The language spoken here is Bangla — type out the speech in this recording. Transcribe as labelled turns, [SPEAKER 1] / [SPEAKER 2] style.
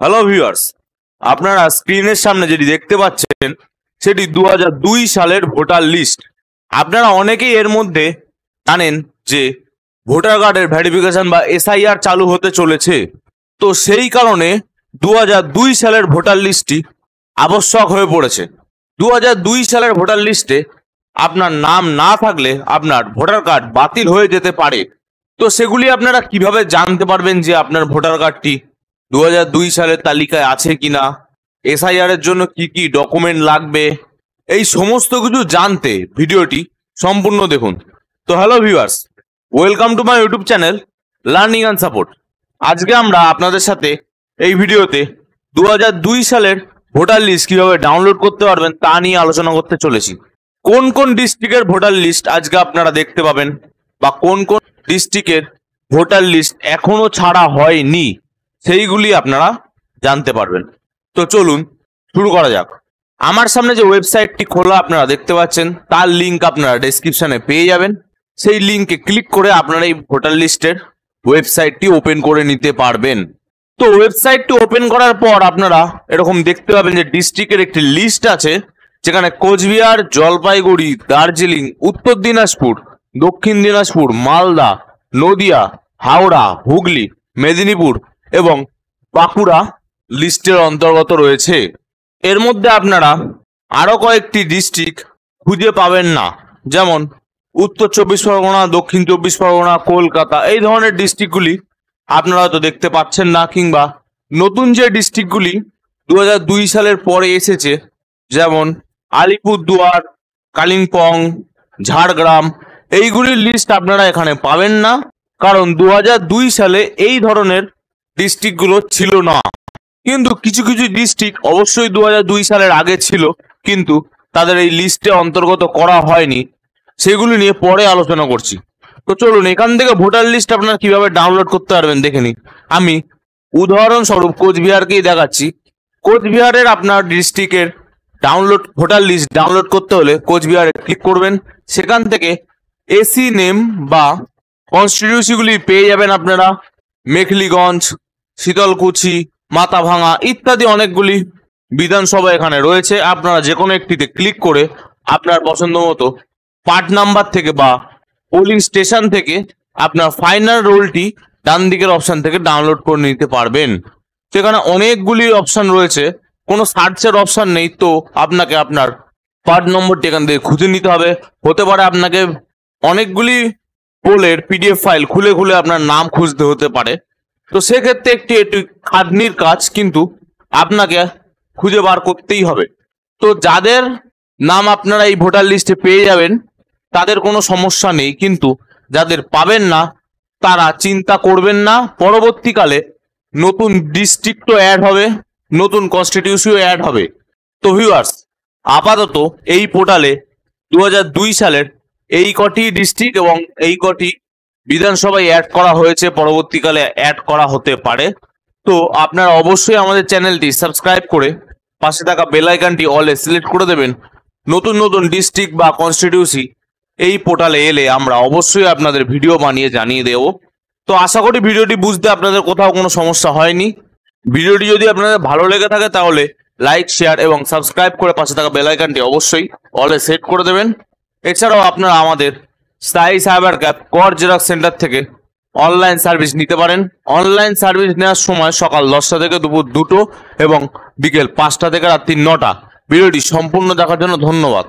[SPEAKER 1] হ্যালো ভিউয়ার্স, আপনারা স্ক্রিনের সামনে যেটি দেখতে পাচ্ছেন সেটি 2002 সালের ভোটার লিস্ট। আপনারা অনেকেই এর মধ্যে জানেন যে ভোটার কার্ডের ভেরিফিকেশন বা এসআইআর চালু হতে চলেছে। তো সেই কারণে 2002 সালের ভোটার লিস্টটি আবশ্যক হয়ে পড়েছে। 2002 সালের ভোটার লিস্টে আপনার নাম না থাকলে আপনার ভোটার কার্ড বাতিল হয়ে যেতে পারে। তো সেগুলি আপনারা কিভাবে জানতে পারবেন যে আপনার ভোটার কার্ডটি 2002 সালের তালিকায় আছে কিনা, এসআইআর এর জন্য কি কি ডকুমেন্ট লাগবে, এই সমস্ত কিছু জানতে ভিডিওটি সম্পূর্ণ দেখুন। তো hello viewers, welcome to my YouTube channel learning and support. আজকে আমরা আপনাদের সাথে এই ভিডিওতে 2002 সালের ভোটার লিস্ট কিভাবে ডাউনলোড করতে পারবেন তা নিয়ে আলোচনা করতে চলেছি। কোন কোন ডিস্ট্রিক্টের ভোটার লিস্ট আজকে আপনারা দেখতে পাবেন বা কোন কোন ডিস্ট্রিক্টের ভোটার লিস্ট এখনো ছাড়া হয়নি সেইগুলি আপনারা জানতে পারবেন। তো চলুন শুরু করা যাক। আমার সামনে যে ওয়েবসাইটটি খোলা আপনারা দেখতে পাচ্ছেন তার লিঙ্ক আপনারা ডেসক্রিপশনে পেয়ে যাবেন। সেই লিঙ্কে ক্লিক করে আপনারা এই ভোটার লিস্টের ওয়েবসাইটটি ওপেন করে নিতে পারবেন। তো ওয়েবসাইটটি ওপেন করার পর আপনারা এরকম দেখতে পাবেন যে ডিস্ট্রিক্টের একটি লিস্ট আছে, যেখানে কোচবিহার, জলপাইগুড়ি, দার্জিলিং, উত্তর দিনাজপুর, দক্ষিণ দিনাজপুর, মালদা, নদিয়া, হাওড়া, হুগলি, মেদিনীপুর এবং বাঁকুড়া লিস্টের অন্তর্গত রয়েছে। এর মধ্যে আপনারা আরো কয়েকটি ডিস্ট্রিক্ট খুঁজে পাবেন না, যেমন উত্তর 24 পরগনা, দক্ষিণ 24 পরগনা, কলকাতা, এই ধরনের ডিস্ট্রিক্টগুলি আপনারা হয়তো দেখতে পাচ্ছেন না। কিংবা নতুন যে ডিস্ট্রিক্টগুলি 2002 সালের পরে এসেছে, যেমন আলিপুরদুয়ার, কালিম্পং, ঝাড়গ্রাম, এইগুলির লিস্ট আপনারা এখানে পাবেন না, কারণ 2002 সালে এই ধরনের ডিস্ট্রিক্টগুলো ছিল না। কিন্তু কিছু কিছু ডিস্ট্রিক্ট অবশ্যই 2002 সালের আগে ছিল, কিন্তু তাদের এই লিস্টে অন্তর্গত করা হয়নি। সেগুলি নিয়ে পরে আলোচনা করছি। তো চলুন এখান থেকে ভোটার লিস্ট আপনারা কিভাবে ডাউনলোড করতে পারবেন দেখে নিন। আমি উদাহরণস্বরূপ কোচবিহারকেই দেখাচ্ছি। কোচবিহারের আপনার ডিস্ট্রিক্টের ভোটার লিস্ট ডাউনলোড করতে হলে কোচবিহারে ক্লিক করবেন। সেখান থেকে এসি নেম বা কনস্টিটিউন্সিগুলি পেয়ে যাবেন আপনারা। মেখলিগঞ্জ, শীতলকুচি, মাথাভাঙা ইত্যাদি অনেকগুলি বিধানসভা এখানে রয়েছে। আপনারা যে কোনো একটিতে ক্লিক করে আপনার পছন্দ মতো পার্ট নাম্বার থেকে বা পোলিং স্টেশন থেকে আপনার ফাইনাল রোলটি ডান দিকের অপশন থেকে ডাউনলোড করে নিতে পারবেন। সেখানে অনেকগুলি অপশন রয়েছে, কোনো সার্চের অপশন নেই। তো আপনাকে আপনার পার্ট নম্বরটি এখান থেকে খুঁজে নিতে হবে। হতে পারে আপনাকে অনেকগুলি পোলের পিডিএফ ফাইল খুলে খুলে আপনার নাম খুঁজতে হতে পারে। তো সেক্ষেত্রে একটি খাটনির কাজ, কিন্তু আপনাকে খুঁজে বার করতেই হবে। তো যাদের নাম আপনারা এই ভোটার লিস্টে পেয়ে যাবেন তাদের কোনো সমস্যা নেই, কিন্তু যাদের পাবেন না তারা চিন্তা করবেন না। পরবর্তীকালে নতুন ডিস্ট্রিক্টও অ্যাড হবে, নতুন কনস্টিটিউশনও অ্যাড হবে। তো ভিউয়ার্স, আপাতত এই পোর্টালে 2002 সালের এই কটি ডিস্ট্রিক্ট এবং এই কটি বিধানসভায় অ্যাড করা হয়েছে, পরবর্তীকালে অ্যাড করা হতে পারে। তো আপনারা অবশ্যই আমাদের চ্যানেলটি সাবস্ক্রাইব করে পাশে থাকা বেল আইকনটি অলে সিলেক্ট করে দেবেন। নতুন নতুন ডিস্ট্রিক্ট বা কনস্টিটিউশন এই পোর্টালে এলে আমরা অবশ্যই আপনাদের ভিডিও বানিয়ে জানিয়ে দেব। তো আশা করি ভিডিওটি বুঝতে আপনাদের কোথাও কোনো সমস্যা হয়নি। ভিডিওটি যদি আপনাদের ভালো লেগে থাকে তাহলে লাইক, শেয়ার এবং সাবস্ক্রাইব করে পাশে থাকা বেল আইকনটি অবশ্যই অলে সেট করে দেবেন। এছাড়াও আপনারা আমাদের স্থায়ী সাইবার ক্যাফ কর জেরক্স সেন্টার থেকে অনলাইন সার্ভিস নিতে পারেন। অনলাইন সার্ভিস নেওয়ার সময় সকাল 10টা থেকে দুপুর 2টো এবং বিকেল 5টা থেকে রাত্রি 9টা। ভিডিওটি সম্পূর্ণ দেখার জন্য ধন্যবাদ।